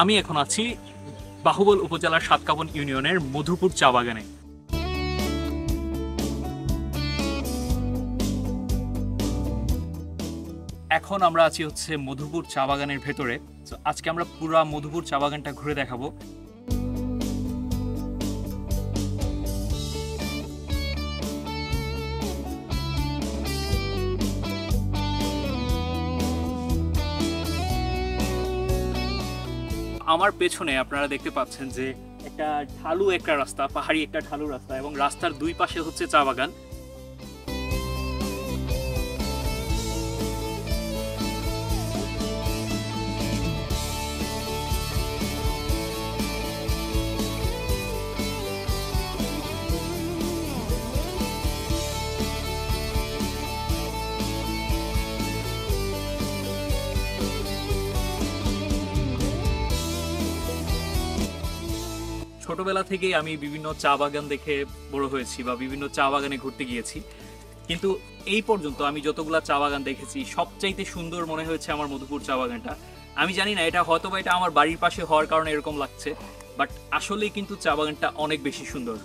আমি এখন আছি বাহুবল উপজেলার সাতকাবন ইউনিয়নের মধুপুর চা বাগানে। এখন আমরা আছি হচ্ছে মধুপুর চা বাগানের ভেতরে। তো আজকে আমরা পুরো মধুপুর চা বাগানটা ঘুরে দেখাবো। আমার পেছনে আপনারা দেখতে পাচ্ছেন যে একটা রাস্তা, পাহাড়ি একটা ঢালু রাস্তা, এবং রাস্তার দুই পাশে হচ্ছে চা বাগান। ছোটবেলা থেকেই আমি বিভিন্ন চা বাগান দেখে বড় হয়েছি বা বিভিন্ন চা বাগানে ঘুরতে গিয়েছি, কিন্তু এই পর্যন্ত আমি যতগুলা চা বাগান দেখেছি সবচাইতে সুন্দর মনে হয়েছে আমার মধুপুর চা বাগানটা। আমি জানি না এটা হয়তো বা এটা আমার বাড়ির পাশে হওয়ার কারণে এরকম লাগছে, বাট আসলেই কিন্তু চা বাগানটা অনেক বেশি সুন্দর।